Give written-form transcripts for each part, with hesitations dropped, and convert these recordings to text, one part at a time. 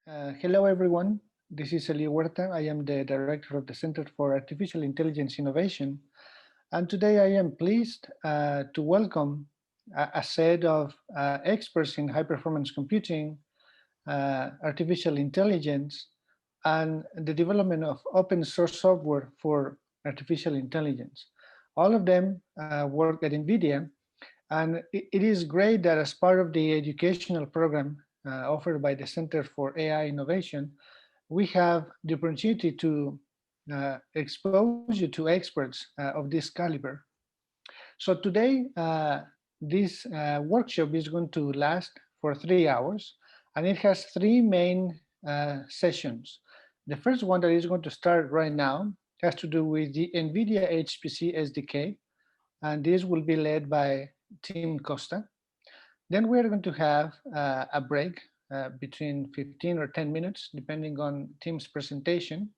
Hello, everyone. This is Eli Huerta. I am the director of the Center for Artificial Intelligence Innovation. And today I am pleased to welcome a set of experts in high performance computing, artificial intelligence, and the development of open source software for artificial intelligence. All of them work at NVIDIA. And it is great that as part of the educational program offered by the Center for AI Innovation, we have the opportunity to expose you to experts of this caliber. So today, this workshop is going to last for 3 hours, and it has 3 main sessions. The first one that is going to start right now has to do with the NVIDIA HPC SDK, and this will be led by Team Costa. Then we're going to have a break between 15 or 10 minutes, depending on Team's presentation.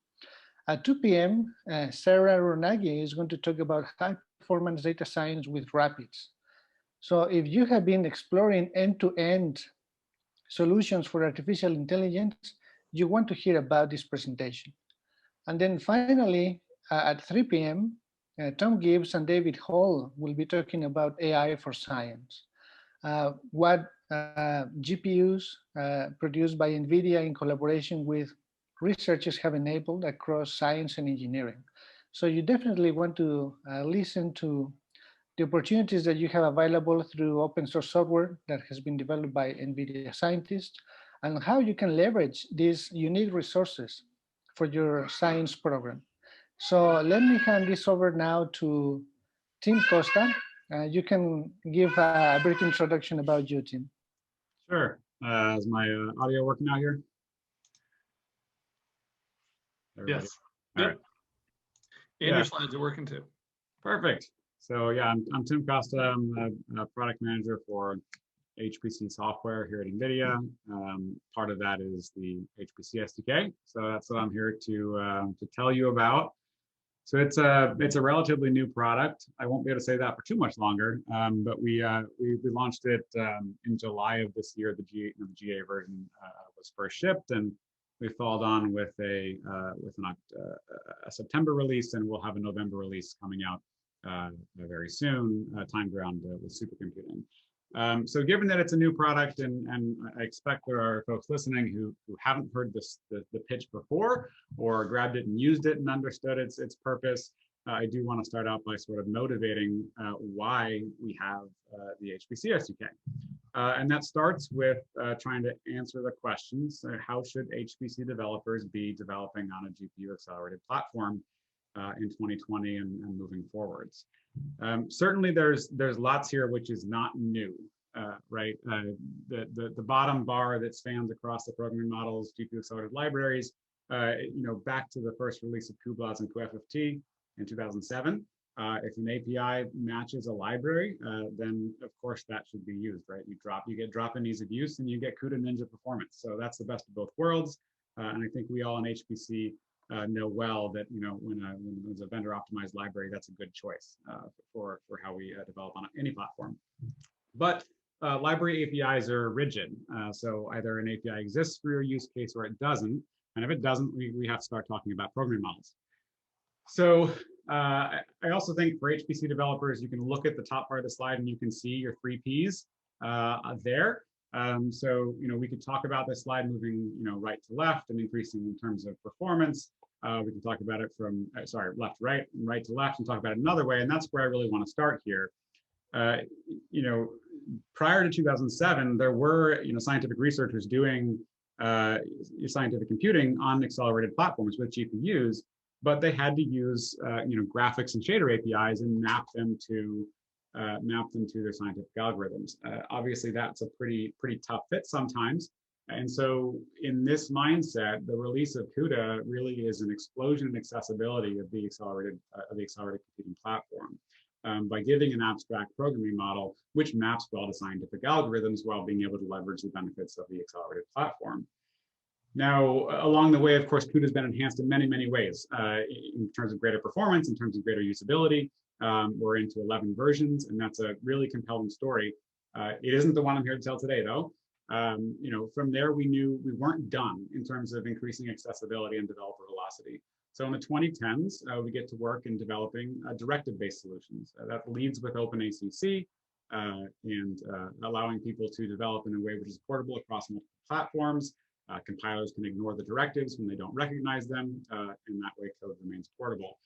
At 2 p.m., Sarah Ronagi is going to talk about high-performance data science with Rapids. So if you have been exploring end-to-end solutions for artificial intelligence, you want to hear about this presentation. And then finally, at 3 p.m., Tom Gibbs and David Hall will be talking about AI for science. What GPUs produced by NVIDIA in collaboration with researchers have enabled across science and engineering. So you definitely want to listen to the opportunities that you have available through open source software that has been developed by NVIDIA scientists, and how you can leverage these unique resources for your science program. So let me hand this over now to Tim Costa. You can give a brief introduction about you, Tim. Sure. Is my audio working out here? Everybody? Yes. All yep. Right. And your slides are working too. Perfect. So yeah, I'm Tim Costa. I'm a product manager for HPC software here at NVIDIA. Part of that is the HPC SDK. So that's what I'm here to tell you about. So it's a relatively new product. I won't be able to say that for too much longer, but we launched it in July of this year. The GA version was first shipped, and we followed on with a September release, and we'll have a November release coming out very soon, timed around with supercomputing. So given that it's a new product, and I expect there are folks listening who haven't heard the pitch before, or grabbed it and used it and understood its purpose, I do want to start out by sort of motivating why we have the HPC SDK. And that starts with trying to answer the questions, how should HPC developers be developing on a GPU accelerated platform in 2020 and moving forwards. Certainly there's lots here which is not new, right? The bottom bar that spans across the programming models, GPU accelerated libraries, back to the first release of cuBLAS and cuFFT in 2007. If an API matches a library, then of course that should be used, right? You get drop-in ease of use, and you get CUDA Ninja performance. So that's the best of both worlds. And I think we all in HPC know well that when there's a vendor optimized library, that's a good choice for how we develop on any platform. But library APIs are rigid, so either an API exists for your use case or it doesn't, and if it doesn't, we have to start talking about programming models. So I also think for HPC developers, you can look at the top part of the slide and you can see your 3 Ps there. So we could talk about this slide moving right to left and increasing in terms of performance. We can talk about it from left to right and right to left, and talk about it another way, and that's where I really want to start here. Prior to 2007, there were scientific researchers doing scientific computing on accelerated platforms with GPUs, but they had to use graphics and shader APIs and map them to their scientific algorithms. Obviously, that's a pretty tough fit sometimes. And so in this mindset, the release of CUDA really is an explosion in accessibility of the accelerated computing platform by giving an abstract programming model which maps well to scientific algorithms while being able to leverage the benefits of the accelerated platform. Now, along the way, of course, CUDA has been enhanced in many, many ways in terms of greater performance, in terms of greater usability. We're into 11 versions, and that's a really compelling story. It isn't the one I'm here to tell today, though. From there, we knew we weren't done in terms of increasing accessibility and developer velocity. So in the 2010s, we get to work in developing directive-based solutions. That leads with OpenACC and allowing people to develop in a way which is portable across multiple platforms. Compilers can ignore the directives when they don't recognize them. In that way, code remains portable.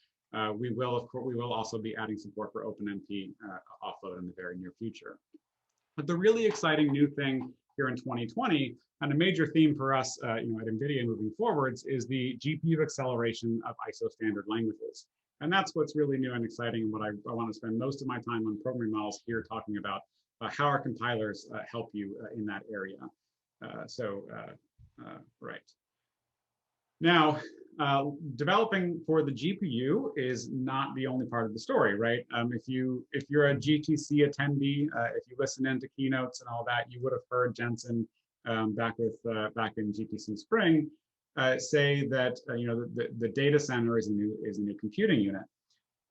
We will also be adding support for OpenMP offload in the very near future. But the really exciting new thing here in 2020, and a major theme for us at NVIDIA moving forwards, is the GPU acceleration of ISO standard languages. And that's what's really new and exciting, and what I want to spend most of my time on programming models here talking about how our compilers help you in that area. Right. Now, developing for the GPU is not the only part of the story, right? If you're a GTC attendee, if you listen into keynotes and all that, you would have heard Jensen back in GTC Spring say that the data center is a new computing unit.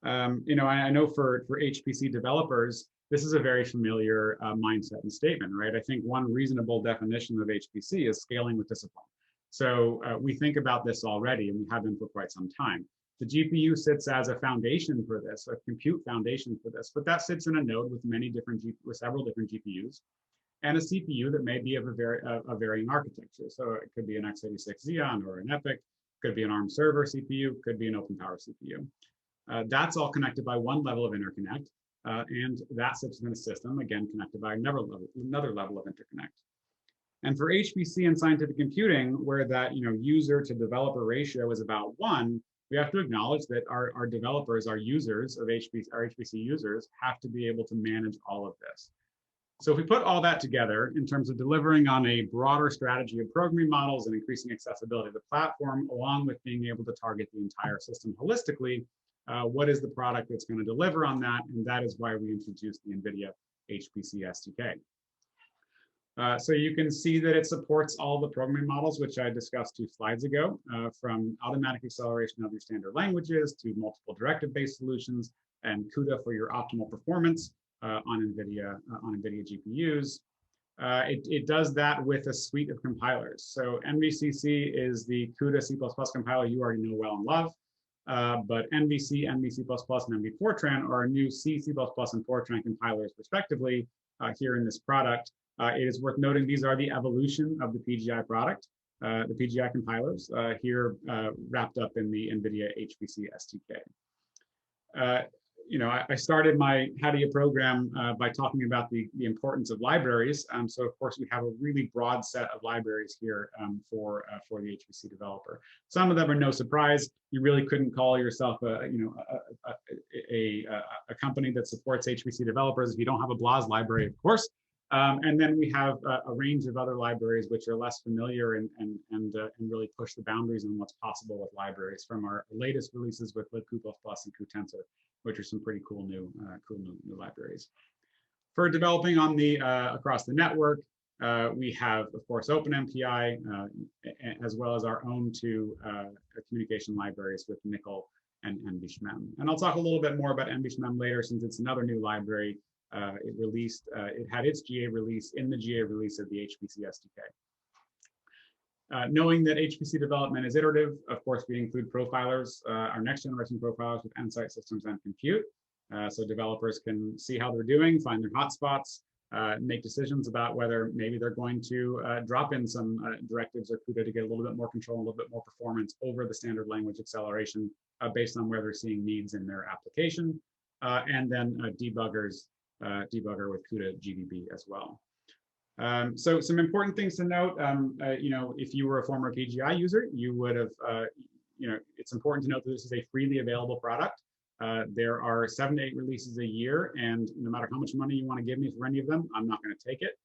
I know for HPC developers, this is a very familiar mindset and statement, right? I think one reasonable definition of HPC is scaling with discipline. So we think about this already, and we have been for quite some time. The GPU sits as a foundation for this, a compute foundation for this, but that sits in a node with several different GPUs, and a CPU that may be of a varying architecture. So it could be an x86 Xeon or an EPYC, could be an ARM server CPU, could be an OpenPower CPU. That's all connected by one level of interconnect, and that sits in a system, again, connected by another level of interconnect. And for HPC and scientific computing, where that user to developer ratio is about 1, we have to acknowledge that our developers, our users of our HPC users, have to be able to manage all of this. So if we put all that together in terms of delivering on a broader strategy of programming models and increasing accessibility of the platform, along with being able to target the entire system holistically, what is the product that's going to deliver on that? And that is why we introduced the NVIDIA HPC SDK. So you can see that it supports all the programming models, which I discussed 2 slides ago, from automatic acceleration of your standard languages to multiple directive-based solutions and CUDA for your optimal performance on NVIDIA GPUs. It does that with a suite of compilers. So NVCC is the CUDA C++ compiler you already know well and love. But NVC, NVC++, and NVFORTRAN are our new C, C++, and FORTRAN compilers, respectively, here in this product. It is worth noting these are the evolution of the PGI product, the PGI compilers, here wrapped up in the NVIDIA HPC SDK. I started my how do you program by talking about the importance of libraries. So of course we have a really broad set of libraries here for the HPC developer. Some of them are no surprise. You really couldn't call yourself a company that supports HPC developers if you don't have a BLAS library, of course. And then we have a range of other libraries which are less familiar and really push the boundaries on what's possible with libraries, from our latest releases with libq++ and cuTensor, which are some pretty cool new libraries. For developing on the across the network, we have, of course, OpenMPI, as well as our own 2 communication libraries with Nickel and NVSHMEM. And I'll talk a little bit more about NVSHMEM later, since it's another new library. It had its GA release in the GA release of the HPC SDK. Knowing that HPC development is iterative, of course, we include profilers, our next generation profilers with Nsight systems and compute. So developers can see how they're doing, find their hotspots, make decisions about whether maybe they're going to drop in some directives or CUDA to get a little bit more control, a little bit more performance over the standard language acceleration based on where they're seeing needs in their application. And then debugger with CUDA GDB as well. So some important things to note, if you were a former PGI user, you would have, it's important to note that this is a freely available product. There are 7 to 8 releases a year, and no matter how much money you want to give me for any of them, I'm not going to take it.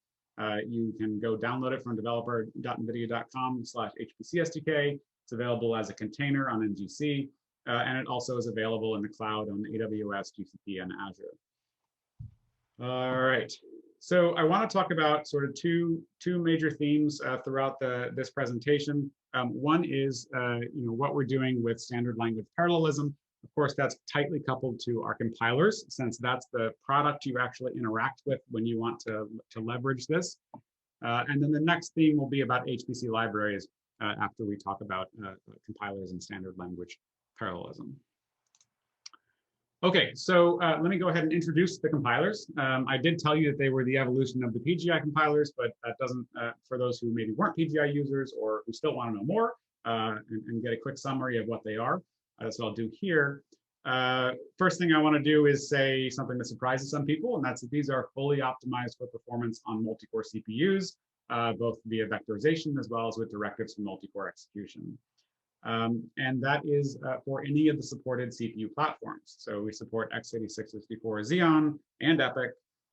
You can go download it from developer.nvidia.com/HPC SDK. It's available as a container on NGC, and it also is available in the cloud on AWS, GCP, and Azure. All right. So I want to talk about sort of two major themes throughout this presentation. One is what we're doing with standard language parallelism. Of course, that's tightly coupled to our compilers, since that's the product you actually interact with when you want to leverage this. And then the next theme will be about HPC libraries after we talk about compilers and standard language parallelism. Okay, so let me go ahead and introduce the compilers. I did tell you that they were the evolution of the PGI compilers, but that doesn't, for those who maybe weren't PGI users or who still want to know more and get a quick summary of what they are, that's what I'll do here. First thing I want to do is say something that surprises some people, and that's that these are fully optimized for performance on multi-core CPUs, both via vectorization as well as with directives for multi-core execution. And that is for any of the supported CPU platforms. So we support x86, 64 Xeon, and EPYC,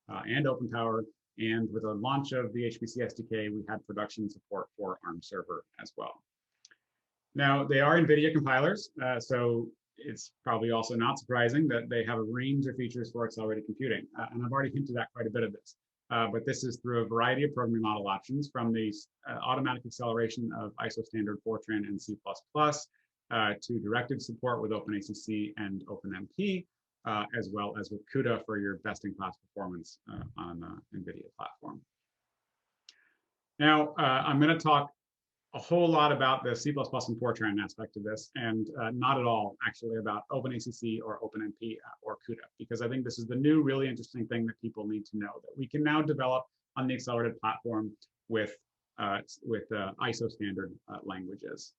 and OpenPower. And with the launch of the HPC SDK, we had production support for ARM server as well. Now, they are NVIDIA compilers, so it's probably also not surprising that they have a range of features for accelerated computing. And I've already hinted at quite a bit of this. But this is through a variety of programming model options, from the automatic acceleration of ISO standard FORTRAN and C++, to directive support with OpenACC and OpenMP, as well as with CUDA for your best-in-class performance on the NVIDIA platform. Now, I'm going to talk a whole lot about the C++ and FORTRAN aspect of this, and not at all actually about OpenACC or OpenMP or CUDA, because I think this is the new really interesting thing that people need to know, that we can now develop on the accelerated platform with ISO standard languages.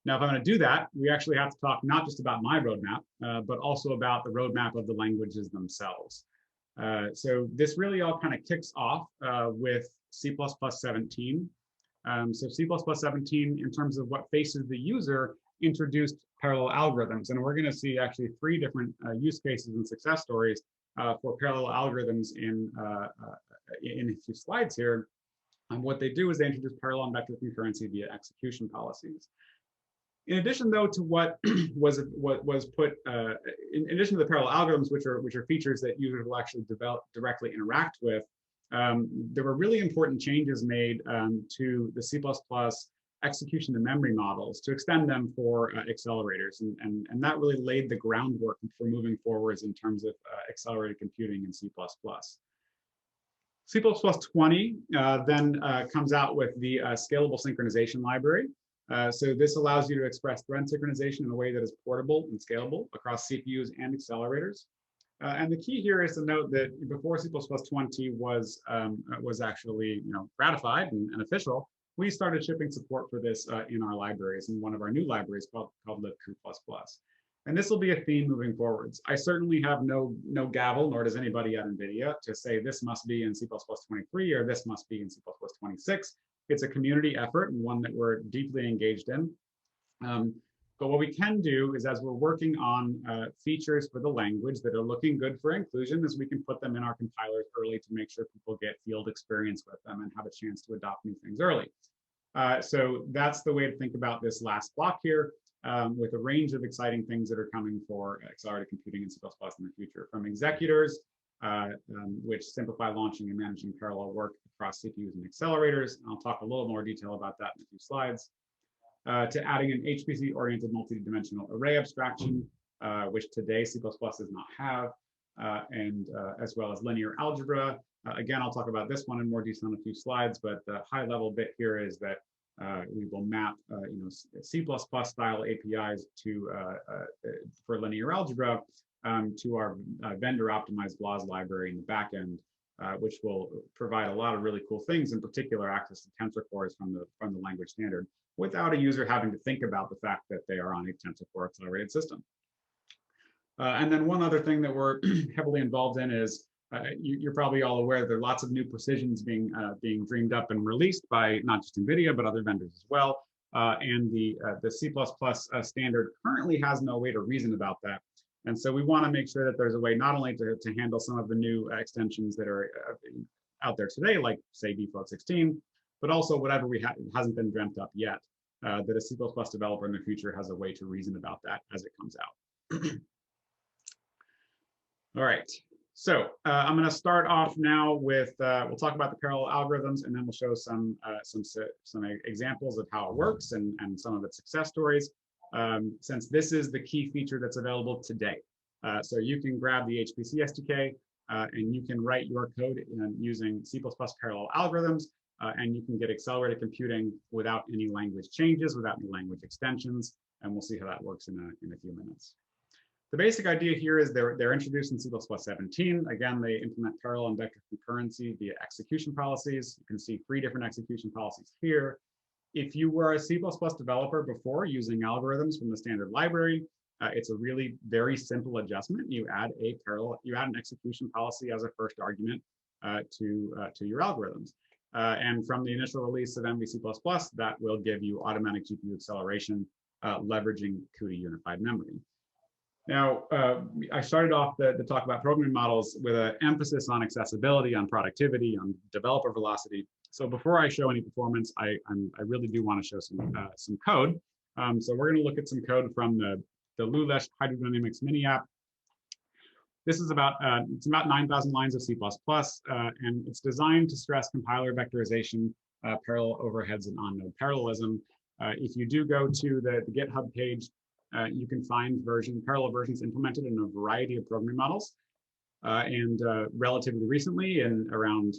Now, if I'm going to do that, we actually have to talk not just about my roadmap, but also about the roadmap of the languages themselves. So this really all kind of kicks off with C++ 17. So C++ 17, in terms of what faces the user, introduced parallel algorithms. And we're going to see actually 3 different use cases and success stories for parallel algorithms in a few slides here. And what they do is they introduce parallel and vector concurrency via execution policies. In addition, though, to what was put, in addition to the parallel algorithms, which are features that users will actually directly interact with, there were really important changes made to the C++ execution to memory models to extend them for accelerators. And that really laid the groundwork for moving forwards in terms of accelerated computing in C++. C++ 20 then comes out with the scalable synchronization library. So this allows you to express thread synchronization in a way that is portable and scalable across CPUs and accelerators. And the key here is to note that before C++ 20 was actually ratified and official, we started shipping support for this in our libraries, in one of our new libraries called libtrue++. And this will be a theme moving forwards. I certainly have no gavel, nor does anybody at NVIDIA, to say this must be in C++ 23 or this must be in C++ 26. It's a community effort and one that we're deeply engaged in. But what we can do is, as we're working on features for the language that are looking good for inclusion, is we can put them in our compilers early to make sure people get field experience with them and have a chance to adopt new things early. So that's the way to think about this last block here, with a range of exciting things that are coming for accelerated computing in C++ in the future, from executors, which simplify launching and managing parallel work across CPUs and accelerators. And I'll talk a little more detail about that in a few slides. To adding an HPC-oriented multi-dimensional array abstraction, which today C++ does not have, and as well as linear algebra. Again, I'll talk about this one in more detail in a few slides, but the high-level bit here is that we will map C++ style APIs to for linear algebra to our vendor-optimized BLAS library in the backend, which will provide a lot of really cool things, in particular access to tensor cores from the language standard, without a user having to think about the fact that they are on a tensor core accelerated system. And then one other thing that we're heavily involved in is, you're probably all aware there are lots of new precisions being dreamed up and released by not just NVIDIA, but other vendors as well. And the C++ standard currently has no way to reason about that. And so we want to make sure that there's a way not only to handle some of the new extensions that are out there today, like say default 16, but also whatever hasn't been dreamt up yet, that a C++ developer in the future has a way to reason about that as it comes out. All right, so I'm going to start off now with, we'll talk about the parallel algorithms, and then we'll show some examples of how it works and some of its success stories, since this is the key feature that's available today. So you can grab the HPC SDK, and you can write your code using C++ parallel algorithms, and you can get accelerated computing without any language changes, without any language extensions, and we'll see how that works in a few minutes. The basic idea here is they're introduced in C++ 17. Again, they implement parallel and vector concurrency via execution policies. You can see 3 different execution policies here. If you were a C++ developer before using algorithms from the standard library, it's a really very simple adjustment. You add an execution policy as a first argument to your algorithms. And from the initial release of MVC++, that will give you automatic GPU acceleration leveraging CUDA unified memory. Now, I started off the talk about programming models with an emphasis on accessibility, on productivity, on developer velocity. So before I show any performance, I really do want to show some code. So we're going to look at some code from the Lulesh Hydrodynamics mini app. This is it's about 9,000 lines of C++, and it's designed to stress compiler vectorization, parallel overheads, and on-node parallelism. If you do go to the GitHub page, you can find parallel versions implemented in a variety of programming models. And relatively recently, in around,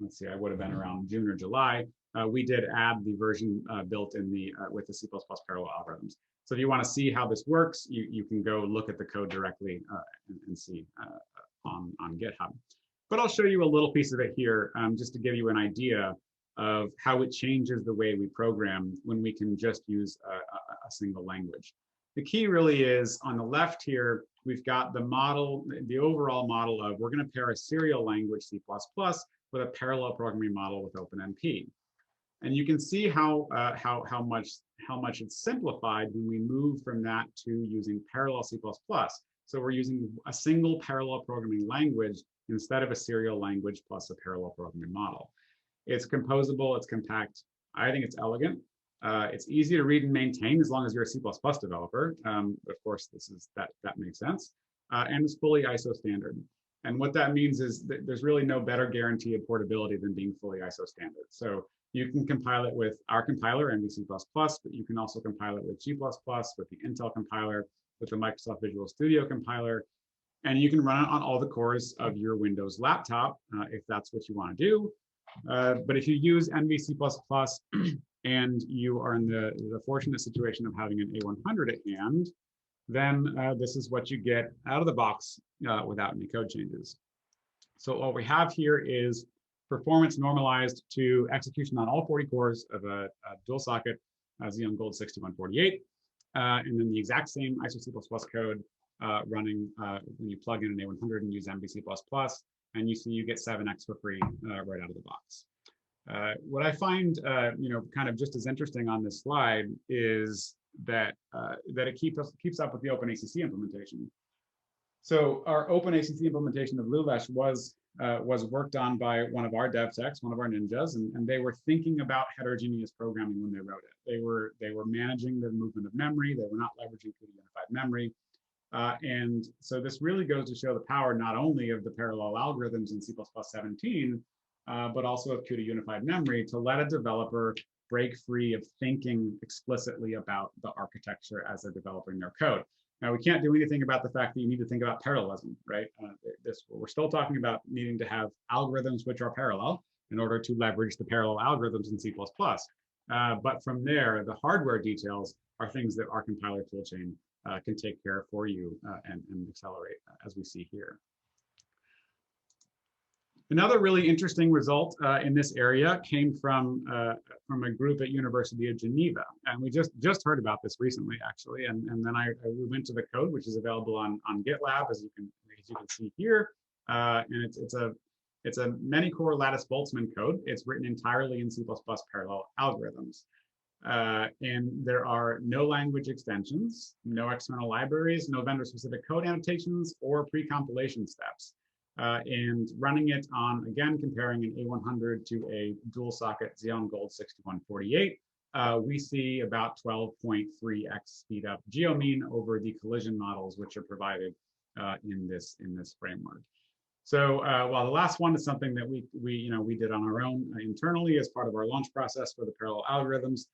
let's see, I would have been around June or July, we did add the version built in with the C++ parallel algorithms. So if you want to see how this works, you can go look at the code directly and see on GitHub. But I'll show you a little piece of it here just to give you an idea of how it changes the way we program when we can just use a single language. The key really is on the left here, we've got the overall model of we're going to pair a serial language C++ with a parallel programming model with OpenMP. And you can see how much it's simplified when we move from that to using parallel C++. So we're using a single parallel programming language instead of a serial language plus a parallel programming model. It's composable, it's compact. I think it's elegant. It's easy to read and maintain as long as you're a C++ developer. Of course, that makes sense. And it's fully ISO standard. And what that means is that there's really no better guarantee of portability than being fully ISO standard. So you can compile it with our compiler, MVC++, but you can also compile it with G++, with the Intel compiler, with the Microsoft Visual Studio compiler, and you can run it on all the cores of your Windows laptop if that's what you want to do. But if you use MVC++ and you are in the fortunate situation of having an A100 at hand, then this is what you get out of the box without any code changes. So what we have here is performance normalized to execution on all 40 cores of a dual socket Xeon Gold 6148, and then the exact same ISO C++ code running when you plug in an A100 and use MVC++, and you get 7x for free right out of the box. What I find, kind of just as interesting on this slide is that it keeps up with the OpenACC implementation. So our OpenACC implementation of Lulesh was worked on by one of our dev techs, one of our ninjas, and they were thinking about heterogeneous programming when they wrote it. They were managing the movement of memory. They were not leveraging CUDA unified memory. And so this really goes to show the power not only of the parallel algorithms in C++ 17, but also of CUDA unified memory to let a developer break free of thinking explicitly about the architecture as they're developing their code. Now, we can't do anything about the fact that you need to think about parallelism, right? We're still talking about needing to have algorithms which are parallel in order to leverage the parallel algorithms in C++. But from there, the hardware details are things that our compiler toolchain can take care of for you and accelerate, as we see here. Another really interesting result in this area came from a group at University of Geneva, and we just heard about this recently, actually. And then we went to the code, which is available on GitLab, as you can see here. And it's a many-core Lattice Boltzmann code. It's written entirely in C++ parallel algorithms, and there are no language extensions, no external libraries, no vendor-specific code annotations, or pre-compilation steps. And running it on, again, comparing an A100 to a dual socket Xeon Gold 6148, we see about 12.3x speed up geomean over the collision models which are provided in this framework. So while the last one is something that we did on our own internally as part of our launch process for the parallel algorithms,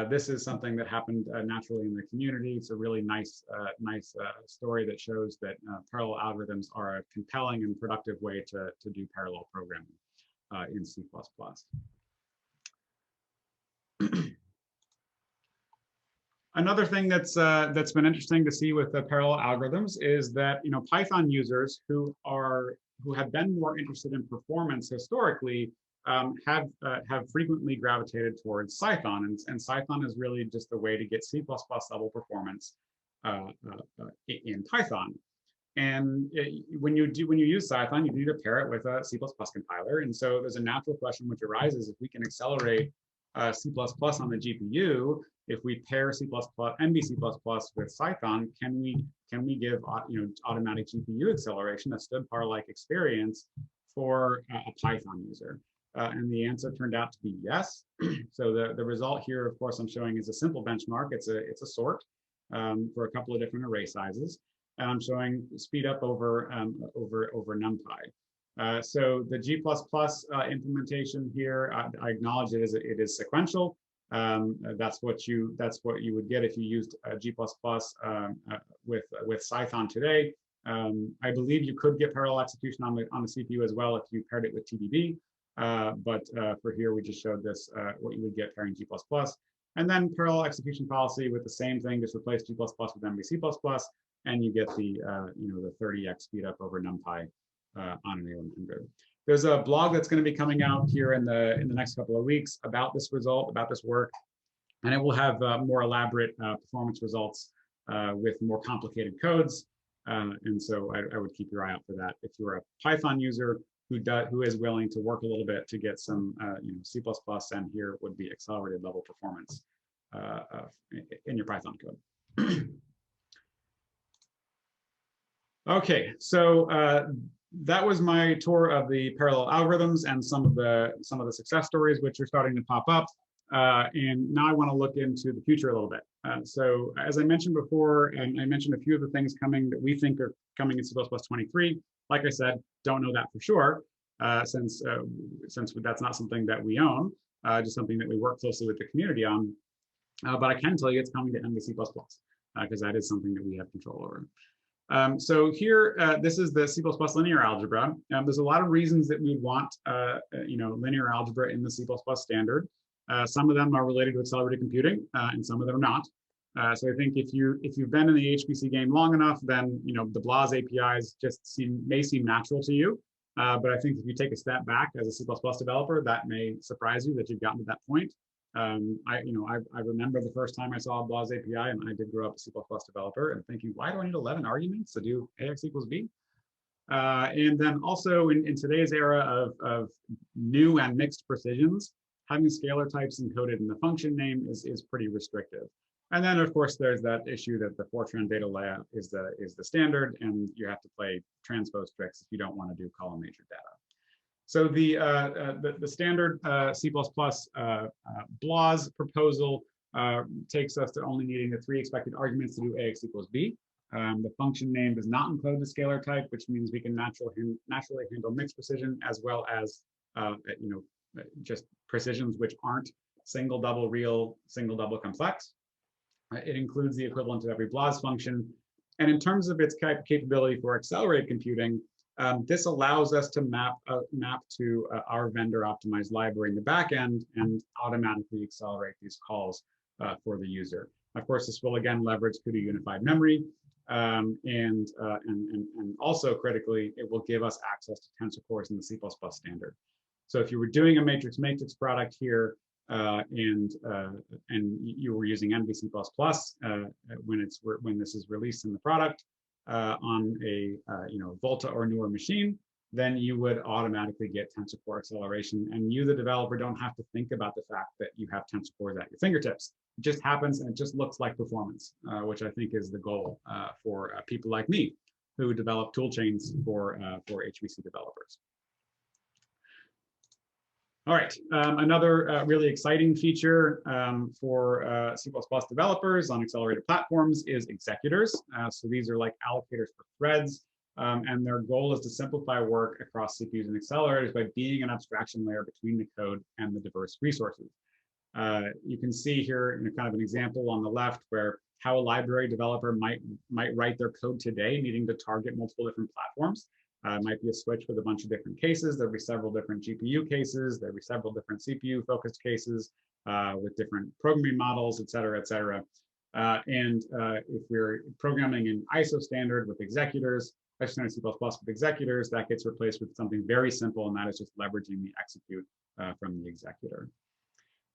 This is something that happened naturally in the community. It's a really nice story that shows that parallel algorithms are a compelling and productive way to do parallel programming in C++. Another thing that's been interesting to see with the parallel algorithms is that Python users who have been more interested in performance historically have frequently gravitated towards CYTHON, and CYTHON is really just a way to get C++ level performance in Python. And when you use CYTHON, you need to pair it with a C++ compiler, and so there's a natural question which arises: if we can accelerate C++ on the GPU, if we pair C++, NVC++ with CYTHON, can we give automatic GPU acceleration, a STLBM-like experience for a Python user? And the answer turned out to be yes. So the result here, of course, I'm showing is a simple benchmark. It's a sort for a couple of different array sizes, and I'm showing speed up over NumPy. So the G++ implementation here, I acknowledge it is sequential. That's what you would get if you used G++ with CYTHON today. I believe you could get parallel execution on the CPU as well if you paired it with TDD. But for here, we just showed this, what you would get pairing G++. And then parallel execution policy with the same thing, just replace G++ with NVC++, and you get the 30x speed up over NumPy on an A100. There's a blog that's going to be coming out here in the next couple of weeks about this result, about this work, and it will have more elaborate performance results with more complicated codes. And so I would keep your eye out for that if you're a Python user who is willing to work a little bit to get some C++, and here would be accelerated level performance in your Python code. Okay, so that was my tour of the parallel algorithms and some of the success stories which are starting to pop up. And now I want to look into the future a little bit. So as I mentioned before, and I mentioned a few of the things coming that we think are coming in C++ 23. Like I said, don't know that for sure, since that's not something that we own, just something that we work closely with the community on. But I can tell you it's coming to NVC++, because that is something that we have control over. So here, this is the C++ linear algebra. There's a lot of reasons that we want linear algebra in the C++ standard. Some of them are related to accelerated computing, and some of them are not. So I think if you've been in the HPC game long enough, then the BLAS APIs just may seem natural to you. But I think if you take a step back as a C++ developer, that may surprise you that you've gotten to that point. I remember the first time I saw a BLAS API, and I did grow up a C++ developer, and thinking, why do I need 11 arguments to do AX equals B? And then also in today's era of new and mixed precisions, having scalar types encoded in the function name is pretty restrictive. And then, of course, there's that issue that the FORTRAN data layout is the standard, and you have to play transpose tricks if you don't want to do column matrix data. So the standard C++ BLAS proposal takes us to only needing the 3 expected arguments to do AX equals B. The function name does not include the scalar type, which means we can naturally handle mixed precision as well as just precisions which aren't single, double real, single, double complex. It includes the equivalent of every BLAS function. And in terms of its capability for accelerated computing, this allows us to map to our vendor optimized library in the back end and automatically accelerate these calls for the user. Of course, this will again leverage CUDA unified memory, and also critically, it will give us access to Tensor cores in the C++ standard. So if you were doing a matrix product here, and you were using NVC++ when this is released in the product on a Volta or newer machine, then you would automatically get Tensor core acceleration, and you, the developer, don't have to think about the fact that you have Tensor cores at your fingertips. It just happens, and it just looks like performance, which I think is the goal for people like me who develop tool chains for HPC developers. All right, another really exciting feature for C++ developers on accelerated platforms is Executors. So these are like allocators for threads, and their goal is to simplify work across CPUs and accelerators by being an abstraction layer between the code and the diverse resources. You can see here kind of an example on the left where how a library developer might write their code today, needing to target multiple different platforms. Might be a switch with a bunch of different cases. There'll be several different GPU cases. There'll be several different CPU focused cases with different programming models, et cetera, et cetera. If we're programming in ISO standard with executors, standard C++ with executors, that gets replaced with something very simple, and that is just leveraging the execute from the executor.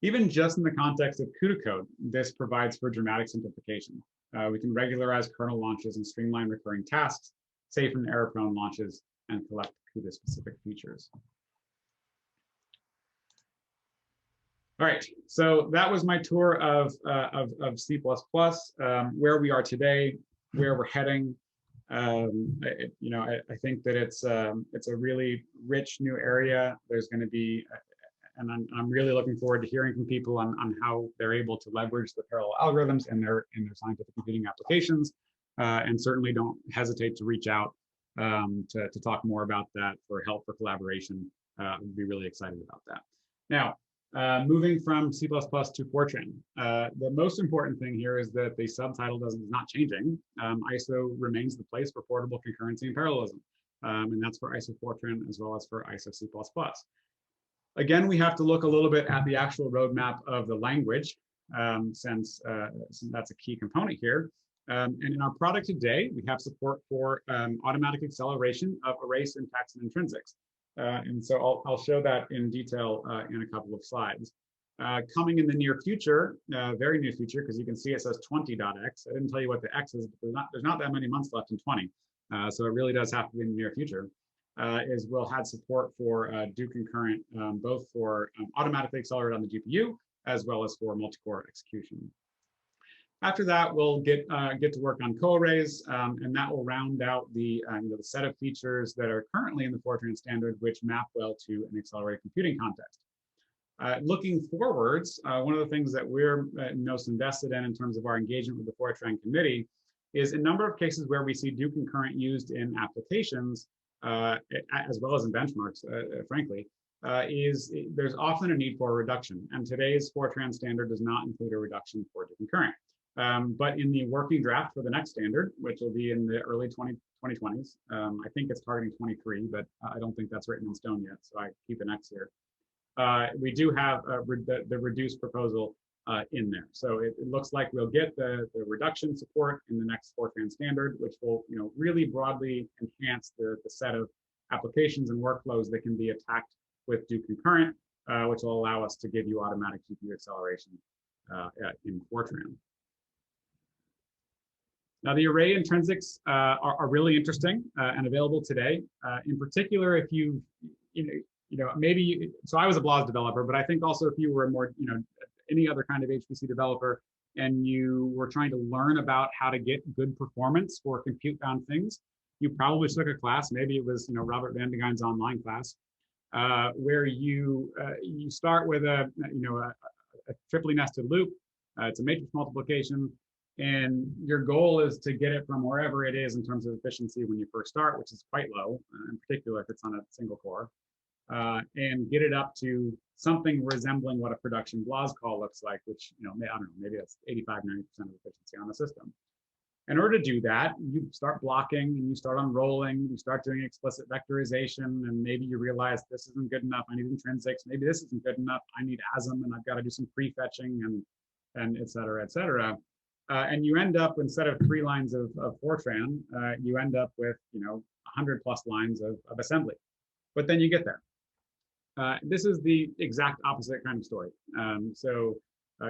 Even just in the context of CUDA code, this provides for dramatic simplification. We can regularize kernel launches and streamline recurring tasks, safe and error-prone launches, and collect CUDA-specific features. All right, so that was my tour of C++, where we are today, where we're heading. I think that it's a really rich new area. There's going to be, and I'm really looking forward to hearing from people on how they're able to leverage the parallel algorithms in their scientific computing applications. And certainly don't hesitate to reach out to talk more about that for help, for collaboration. We'd be really excited about that. Now, moving from C++ to FORTRAN. The most important thing here is that the subtitle is not changing. ISO remains the place for portable concurrency and parallelism. And that's for ISO FORTRAN as well as for ISO C++. Again, we have to look a little bit at the actual roadmap of the language, since that's a key component here. And in our product today, we have support for automatic acceleration of array syntax and intrinsics. And so I'll show that in detail in a couple of slides. Coming in the near future, very near future, because you can see it says 20.x. I didn't tell you what the x is, but there's not that many months left in 20. So it really does have to be in the near future. Is we'll have support for do concurrent, both for automatically accelerate on the GPU, as well as for multi-core execution. After that, we'll get to work on co-arrays, and that will round out the the set of features that are currently in the FORTRAN standard, which map well to an accelerated computing context. Looking forwards, one of the things that we're most invested in terms of our engagement with the FORTRAN committee is a number of cases where we see do concurrent used in applications, as well as in benchmarks, frankly. There's often a need for a reduction, and today's FORTRAN standard does not include a reduction for do concurrent. But in the working draft for the next standard, which will be in the early 2020s, I think it's targeting 23, but I don't think that's written in stone yet, so I keep an X here. We do have the reduced proposal in there. So it looks like we'll get the reduction support in the next FORTRAN standard, which will really broadly enhance the set of applications and workflows that can be attacked with do concurrent, which will allow us to give you automatic GPU acceleration in FORTRAN. Now, the array intrinsics are really interesting and available today. In particular, if so I was a BLAS developer, but I think also if you were more, any other kind of HPC developer, and you were trying to learn about how to get good performance for compute-bound things, you probably took a class, maybe it was, Robert Van de Gijn's online class, where you start with a triply nested loop. It's a matrix multiplication. And your goal is to get it from wherever it is in terms of efficiency when you first start, which is quite low, in particular if it's on a single core, and get it up to something resembling what a production BLAS call looks like, which, I don't know, maybe that's 85, 90% of efficiency on the system. In order to do that, you start blocking and you start unrolling, you start doing explicit vectorization, and maybe you realize this isn't good enough, I need intrinsics, maybe this isn't good enough, I need ASM, and I've got to do some prefetching and et cetera, et cetera. And you end up, instead of 3 lines of FORTRAN, you end up with 100+ lines of assembly. But then you get there. This is the exact opposite kind of story.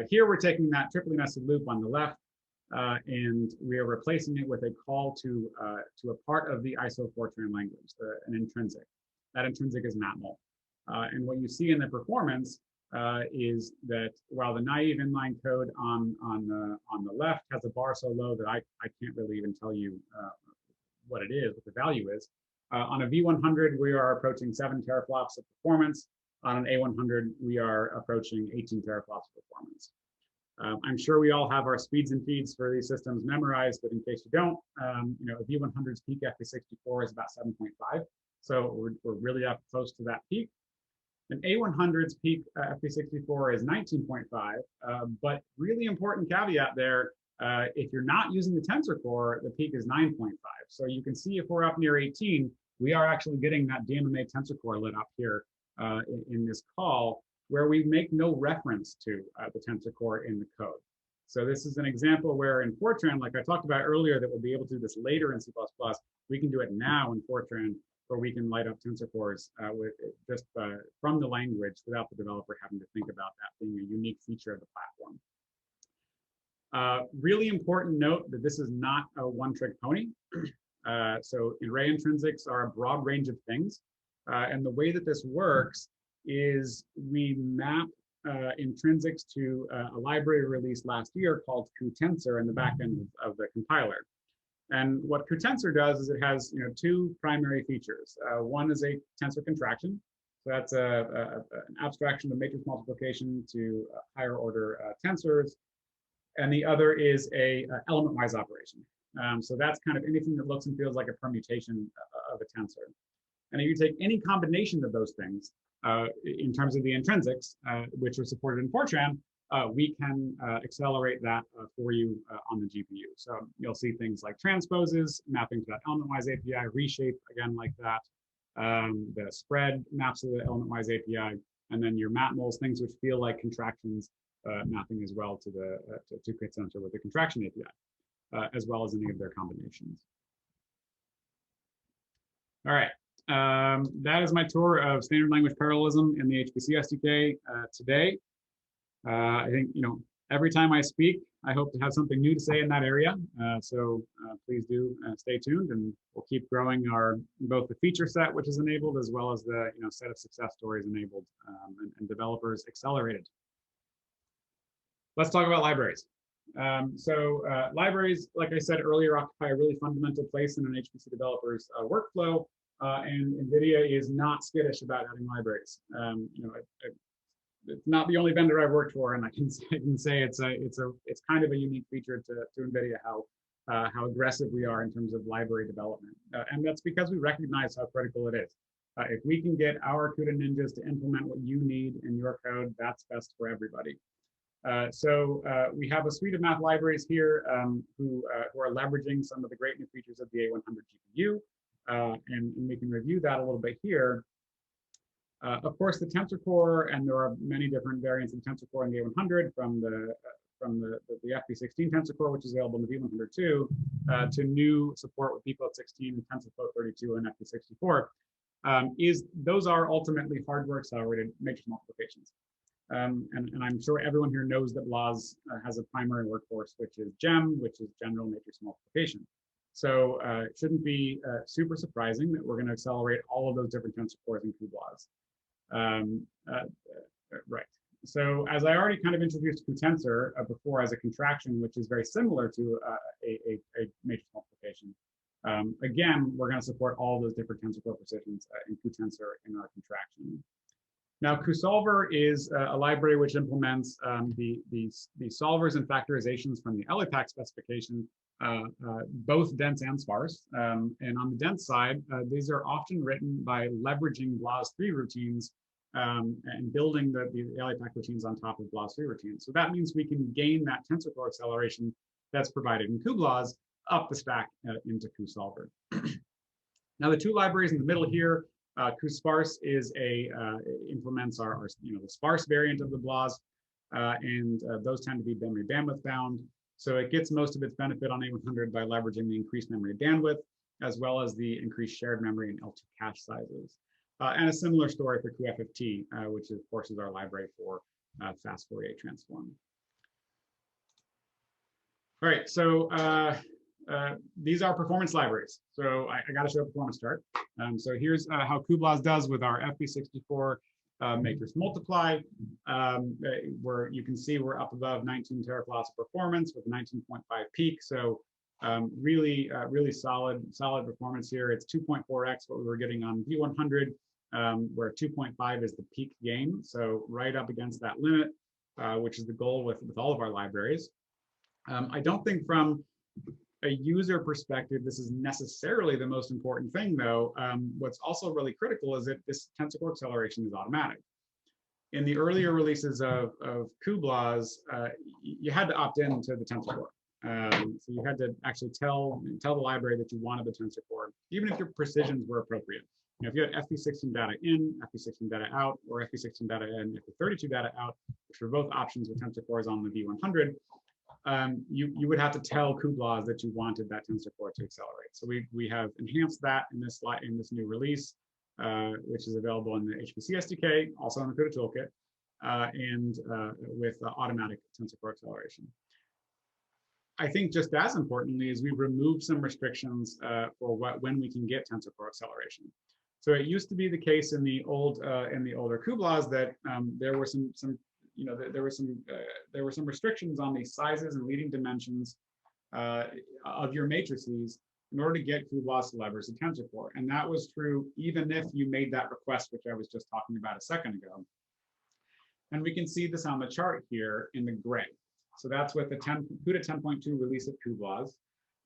Here we're taking that triply nested loop on the left, and we are replacing it with a call to a part of the ISO FORTRAN language, an intrinsic. That intrinsic is matmul. And what you see in the performance is that while the naive inline code on the left has a bar so low that I can't really even tell you what it is, what the value is. On a V100, we are approaching 7 teraflops of performance. On an A100, we are approaching 18 teraflops of performance. I'm sure we all have our speeds and feeds for these systems memorized, but in case you don't, a V100's peak FP64 is about 7.5. So we're really up close to that peak. An A100's peak FP64 is 19.5, but really important caveat there, if you're not using the Tensor Core, the peak is 9.5. So you can see if we're up near 18, we are actually getting that DMMA Tensor Core lit up here in this call, where we make no reference to the Tensor Core in the code. So this is an example where in FORTRAN, like I talked about earlier, that we'll be able to do this later in C++, we can do it now in FORTRAN, where we can light up Tensor Cores with just from the language without the developer having to think about that being a unique feature of the platform. Really important note that this is not a one-trick pony. So array intrinsics are a broad range of things. And the way that this works is we map intrinsics to a library released last year called CUTensor in the back end of the compiler. And what CUTensor does is it has two primary features. One is a tensor contraction. So that's an abstraction of matrix multiplication to higher order tensors. And the other is a element-wise operation. So that's kind of anything that looks and feels like a permutation of a tensor. And if you take any combination of those things in terms of the intrinsics, which are supported in FORTRAN, we can accelerate that for you on the GPU. So you'll see things like transposes, mapping to that element-wise API, reshape again like that, the spread maps to the element-wise API, and then your matmul's, things which feel like contractions, mapping as well to the to CUTensor with the contraction API, as well as any of their combinations. All right. That is my tour of standard language parallelism in the HPC SDK today. I think, every time I speak, I hope to have something new to say in that area. So please do stay tuned, and we'll keep growing both the feature set, which is enabled, as well as the set of success stories enabled and developers accelerated. Let's talk about libraries. Libraries, like I said earlier, occupy a really fundamental place in an HPC developer's workflow. And NVIDIA is not skittish about having libraries. It's not the only vendor I've worked for, and I can say it's kind of a unique feature to NVIDIA how aggressive we are in terms of library development, and that's because we recognize how critical it is. If we can get our CUDA ninjas to implement what you need in your code, that's best for everybody. We have a suite of math libraries here who are leveraging some of the great new features of the A100 GPU. And we can review that a little bit here. Of course, the Tensor Core, and there are many different variants of the Tensor Core in the A100, from the FP16 Tensor Core, which is available in the V102, to new support with bfloat16, TensorFloat32, and FP64. Those are ultimately hardware accelerated matrix multiplications. And I'm sure everyone here knows that BLAS has a primary workhorse, which is GEM, which is general matrix multiplication. So it shouldn't be super surprising that we're going to accelerate all of those different tensor cores in cuBLAS. Right. So as I already kind of introduced CUTensor before as a contraction, which is very similar to a matrix multiplication. Again, we're going to support all those different tensor core precisions in CUTensor in our contraction. Now, cuSolver is a library which implements the solvers and factorizations from the LAPACK specification, both dense and sparse. And on the dense side, these are often written by leveraging BLAS3 routines and building the LAPACK routines on top of BLAS3 routines. So that means we can gain that tensor core acceleration that's provided in cuBLAS up the stack into cuSolver. Now, the two libraries in the middle here, cuSparse is implements the sparse variant of the BLAS, and those tend to be memory bandwidth bound. So it gets most of its benefit on A100 by leveraging the increased memory bandwidth, as well as the increased shared memory and L2 cache sizes. And a similar story for cuFFT, which of course is our library for fast Fourier transform. All right, so these are performance libraries. So I got to show a performance chart. So here's how cuBLAS does with our FP64 matrix multiply, where you can see we're up above 19 teraflops of performance with 19.5 peak. So really solid performance here. It's 2.4x what we were getting on V100, where 2.5 is the peak gain. So right up against that limit, which is the goal with all of our libraries. I don't think from a user perspective, this is necessarily the most important thing, though. What's also really critical is that this tensor core acceleration is automatic. in the earlier releases of cuBLAS, you had to opt in to the tensor core. So you had to actually tell the library that you wanted the tensor core, even if your precisions were appropriate. You know, if you had FP16 data in, FP16 data out, or FP16 data in, FP32 data out, which were both options with tensor cores on the V100, you would have to tell cuBLAS that you wanted that tensor core to accelerate. So we have enhanced that in this new release, which is available in the HPC SDK, also in the CUDA toolkit, and with automatic tensor core acceleration. I think just as importantly is we've removed some restrictions for when we can get tensor core acceleration. So it used to be the case in the older cuBLAS that there were some restrictions on the sizes and leading dimensions of your matrices in order to get cuBLAS to leverage the tensor core, and that was true even if you made that request, which I was just talking about a second ago. And we can see this on the chart here in the gray. So that's with the CUDA 10.2 release of cuBLAS,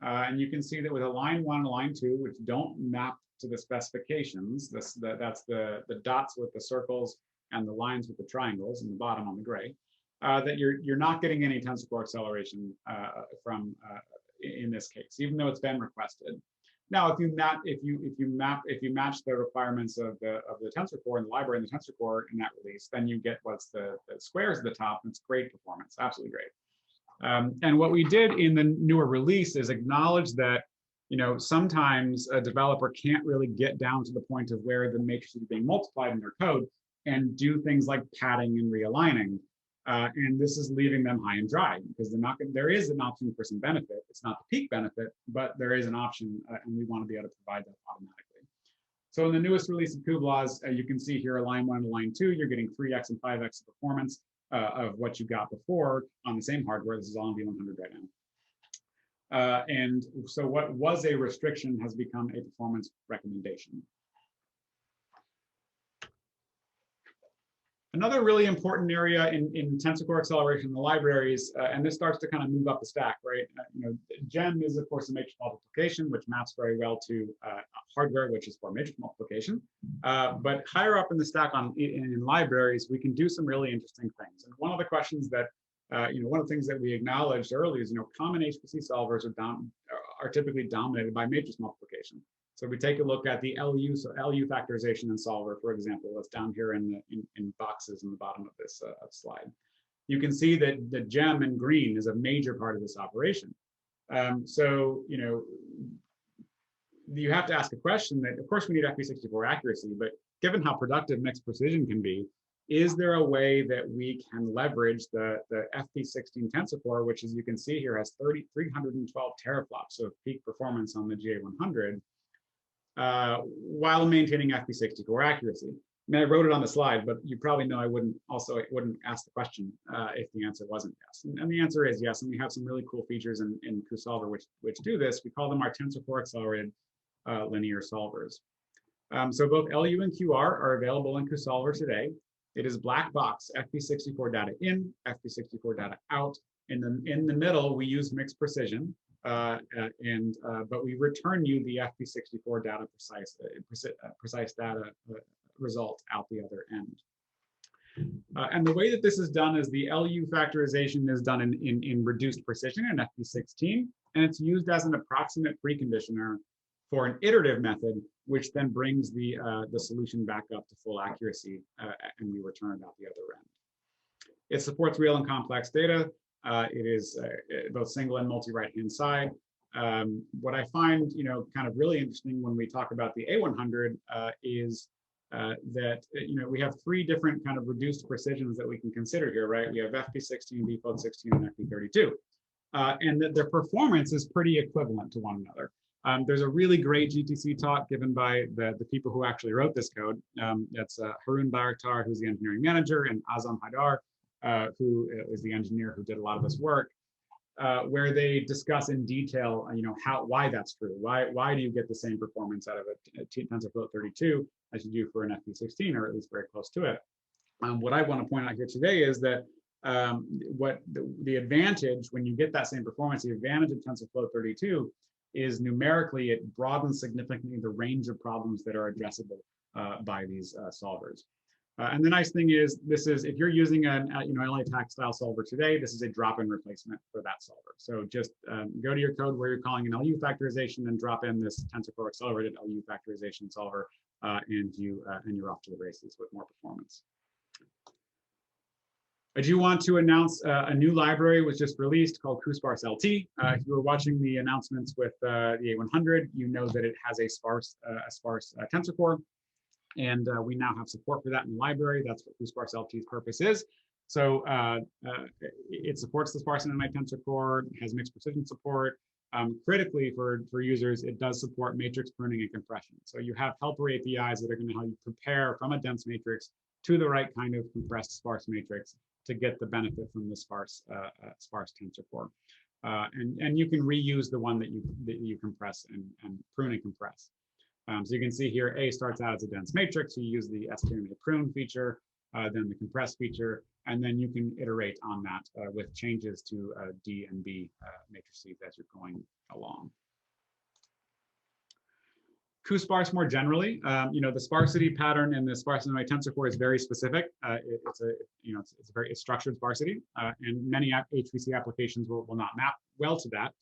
and you can see that with a line 1 and a line 2, which don't map to the specifications, that's the dots with the circles and the lines with the triangles in the bottom on the gray, that you're not getting any tensor core acceleration in this case, even though it's been requested. Now, if you match the requirements of the tensor core and the library and the tensor core in that release, then you get what's the squares at the top, and it's great performance, absolutely great. And what we did in the newer release is acknowledge that, you know, sometimes a developer can't really get down to the point of where the matrix is being multiplied in their code and do things like padding and realigning. And this is leaving them high and dry because there is an option for some benefit. It's not the peak benefit, but there is an option, and we want to be able to provide that automatically. So in the newest release of cuBLAS, you can see here a line 1 and a line 2, you're getting 3x and 5x performance of what you got before on the same hardware. This is all on V100 right now. And so what was a restriction has become a performance recommendation. Another really important area in tensor core acceleration in the libraries, and this starts to kind of move up the stack, right? You know, GEM is of course a matrix multiplication, which maps very well to hardware, which is for matrix multiplication. But higher up in the stack in libraries, we can do some really interesting things. And one of the questions that, one of the things that we acknowledged early is, common HPC solvers are typically dominated by matrix multiplication. So we take a look at the LU, so LU factorization in solver, for example, that's down here in boxes in the bottom of this slide. You can see that the GEM in green is a major part of this operation. So, you have to ask a question that, of course, we need FP64 accuracy, but given how productive mixed precision can be, is there a way that we can leverage the FP16 tensor core, which, as you can see here, has 312 teraflops of peak performance on the GA100, while maintaining FP64 accuracy? I mean, I wrote it on the slide, but you probably know I wouldn't ask the question if the answer wasn't yes. And the answer is yes, and we have some really cool features in cuSolver which do this. We call them our tensor core accelerated linear solvers. So both LU and QR are available in cuSolver today. It is black box FP64 data in, FP64 data out. In the middle, we use mixed precision. But we return you the FP64 data precise data result out the other end. And the way that this is done is the LU factorization is done in reduced precision in FP16, and it's used as an approximate preconditioner for an iterative method, which then brings the solution back up to full accuracy, and we return it out the other end. It supports real and complex data. It is both single and multi right-hand side. What I find, kind of really interesting when we talk about the A100 is that, we have 3 different kind of reduced precisions that we can consider here, right? We have FP16, default16, and FP32. And that their performance is pretty equivalent to one another. There's a really great GTC talk given by the people who actually wrote this code. That's Harun Bayraktar, who's the engineering manager, and Azam Haidar, who is the engineer who did a lot of this work, where they discuss in detail, why that's true. Why do you get the same performance out of a TensorFloat 32 as you do for an FP16, or at least very close to it? What I want to point out here today is that what the advantage when you get that same performance, the advantage of TensorFloat 32 is numerically it broadens significantly the range of problems that are addressable by these solvers. And the nice thing is, this is, if you're using an LA-TAC style solver today, this is a drop-in replacement for that solver. So just go to your code where you're calling an LU factorization and drop in this Tensor Core accelerated LU factorization solver, and you're off to the races with more performance. I do want to announce a new library was just released called cuSparse LT. If you were watching the announcements with the A100, you know that it has a sparse Tensor Core. And we now have support for that in the library. That's what cuSparse LT's purpose is. So it supports the sparse and NMI Tensor Core, has mixed precision support. Critically for users, it does support matrix pruning and compression. So you have helper APIs that are going to help you prepare from a dense matrix to the right kind of compressed sparse matrix to get the benefit from the sparse Tensor Core. And you can reuse the one that you compress and prune and compress. So you can see here, A starts out as a dense matrix. You use the STLBM prune feature, then the compress feature, and then you can iterate on that with changes to D and B matrices as you're going along. cuSparse more generally, the sparsity pattern in the sparse NMI Tensor Core is very specific. It's a very structured sparsity, and many HPC applications will not map well to that.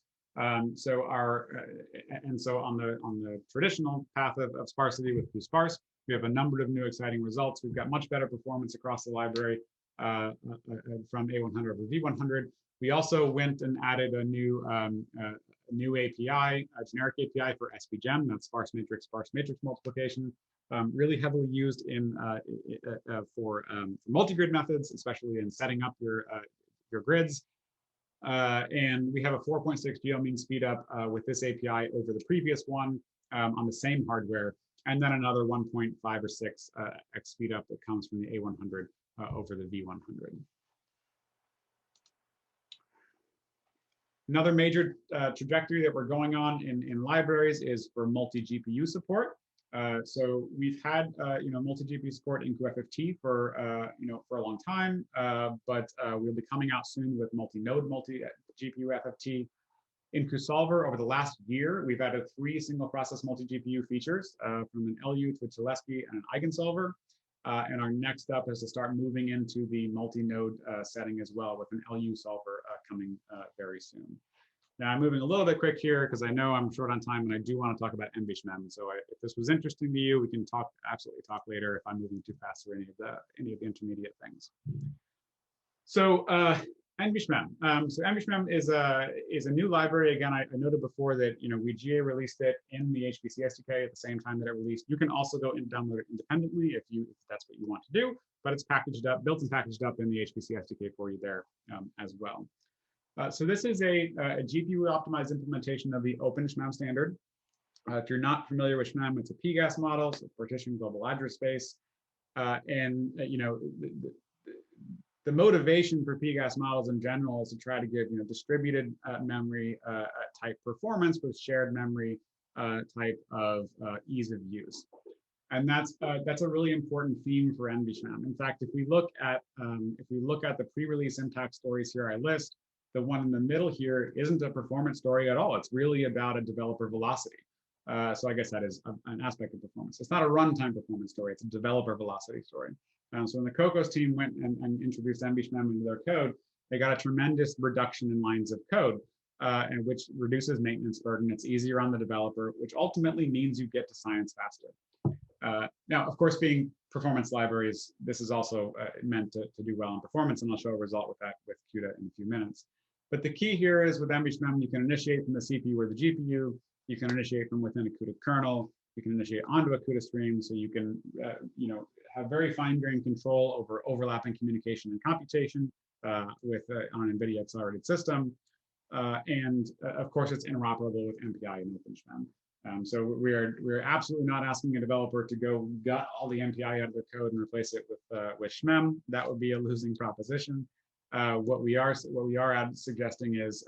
So on the traditional path of sparsity with cuSparse, we have a number of new exciting results. We've got much better performance across the library from A100 over V100. We also went and added a new API, a generic API for SPGEM, that's sparse matrix multiplication, really heavily used for multi-grid methods, especially in setting up your grids. And we have a 4.6 geo-mean speed up with this API over the previous one on the same hardware, and then another 1.5 or 6 x speed up that comes from the A100 over the V100. Another major trajectory that we're going on in libraries is for multi-GPU support. So we've had multi-GPU support in cuFFT for a long time, but we'll be coming out soon with multi-node multi-GPU FFT. In cuSolver over the last year, we've added 3 single process multi-GPU features from an LU to a Cholesky and an eigensolver. And our next step is to start moving into the multi-node setting as well with an LU solver coming very soon. Now I'm moving a little bit quick here because I know I'm short on time and I do want to talk about NVSHMEM. So if this was interesting to you, we can absolutely talk later if I'm moving too fast or any of the intermediate things. So NVSHMEM. So NVSHMEM is a new library. Again, I noted before that we GA released it in the HPC SDK at the same time that it released. You can also go and download it independently if that's what you want to do, but it's built and packaged up in the HPC SDK for you there as well. So this is a GPU optimized implementation of the Open SHMEM standard. If you're not familiar with SHMEM, it's a PGAS model, so partition global address space, and the motivation for PGAS models in general is to try to give distributed memory type performance with shared memory type of ease of use, and that's a really important theme for NVSHMEM. In fact, if we look at the pre-release syntax stories here I list, the one in the middle here isn't a performance story at all. It's really about a developer velocity. So I guess that is an aspect of performance. It's not a runtime performance story. It's a developer velocity story. So when the Cocos team went and introduced NVSHMEM into their code, they got a tremendous reduction in lines of code, and which reduces maintenance burden. It's easier on the developer, which ultimately means you get to science faster. Now, of course, being performance libraries, this is also meant to do well in performance, and I'll show a result with that with CUDA in a few minutes. But the key here is with NVSHMEM, you can initiate from the CPU or the GPU. You can initiate from within a CUDA kernel. You can initiate onto a CUDA stream, so you can have very fine-grained control over overlapping communication and computation on an NVIDIA accelerated system. And of course, it's interoperable with MPI and OpenSHMEM. So we're absolutely not asking a developer to go gut all the MPI out of their code and replace it with SHMEM. That would be a losing proposition. What we are suggesting is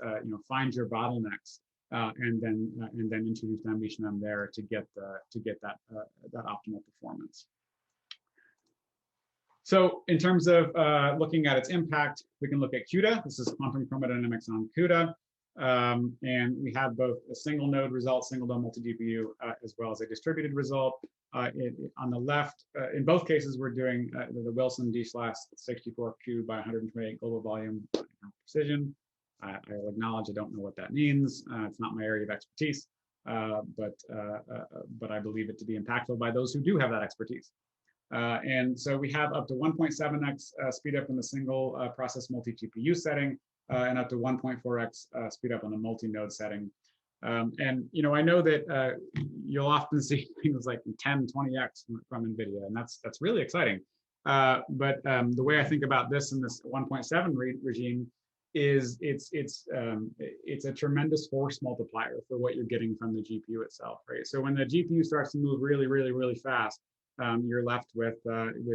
find your bottlenecks and then introduce NVSHMEM there to get that optimal performance. So in terms of looking at its impact, we can look at CUDA. This is quantum chromodynamics on CUDA. And we have both a single node result, single node multi-GPU, as well as a distributed result. On the left, in both cases, we're doing the Wilson D/64Q by 128 global volume precision. I'll acknowledge I don't know what that means. It's not my area of expertise, but I believe it to be impactful by those who do have that expertise. And so we have up to 1.7x speed up in the single process multi-GPU setting, and up to 1.4x speed up on the multi-node setting. And I know that you'll often see things like 10, 20x from NVIDIA, and that's really exciting. But the way I think about this in this 1.7 regime is it's a tremendous force multiplier for what you're getting from the GPU itself, right? So when the GPU starts to move really, really, really fast, you're left with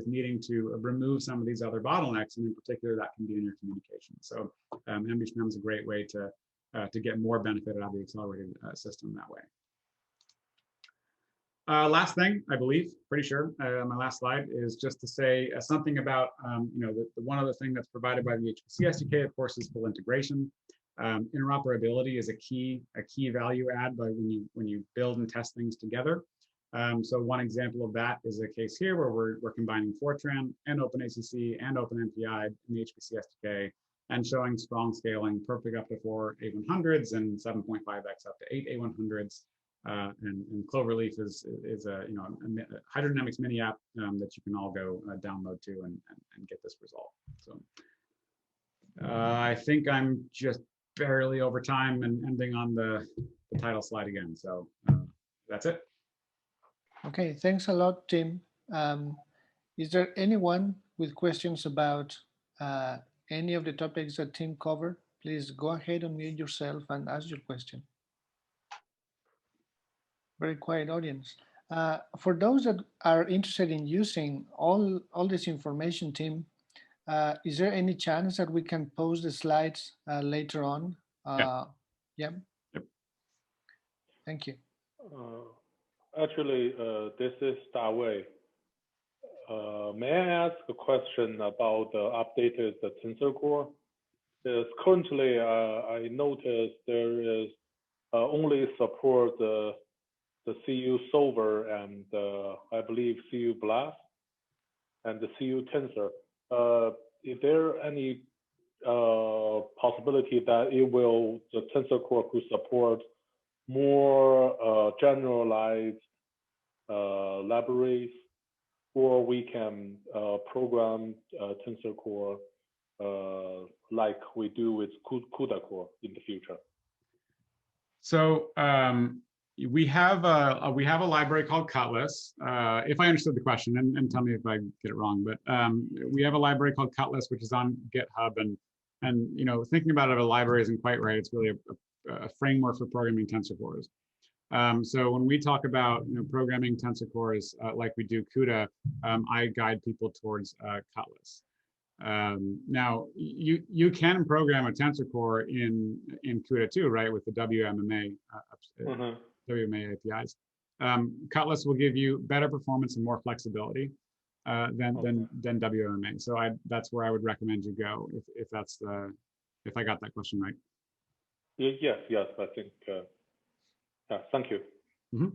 needing to remove some of these other bottlenecks, and in particular, that can be in your communication. So NVSHMEM is a great way to get more benefit out of the accelerated system that way. Last thing, I believe, pretty sure, my last slide is just to say something about, the one other thing that's provided by the HPC SDK, of course, is full integration. Interoperability is a key value add by when you build and test things together. So one example of that is a case here where we're combining FORTRAN and OpenACC and OpenMPI in the HPC SDK and showing strong scaling, perfect up to 4 A100s and 7.5x up to 8 A100s. And Cloverleaf is a Hydrodynamics mini app that you can all go download to and get this result. So I think I'm just barely over time and ending on the title slide again. So that's it. Okay, thanks a lot, Tim. Is there anyone with questions about any of the topics that Tim covered? Please go ahead and mute yourself and ask your question. Very quiet audience. For those that are interested in using all this information, Tim, is there any chance that we can post the slides later on? Yeah. Yep. Thank you. Actually, this is Dawei. May I ask a question about the updated Tensor Core? Because currently, I noticed there is only support the CU Solver and I believe CU Blast and the CU Tensor. Is there any possibility that the Tensor Core could support more generalized libraries, or we can program Tensor Core like we do with CUDA Core in the future? So we have a library called Cutlass. If I understood the question, and tell me if I get it wrong, but we have a library called Cutlass, which is on GitHub, and thinking about it, a library isn't quite right. It's really a framework for programming tensor cores. So when we talk about programming tensor cores like we do CUDA, I guide people towards Cutlass. Now you can program a tensor core in CUDA too, right? With the WMMA WMA APIs. Cutlass will give you better performance and more flexibility than WMMA. So that's where I would recommend you go if I got that question right. Yes, I think. Thank you. Mm-hmm.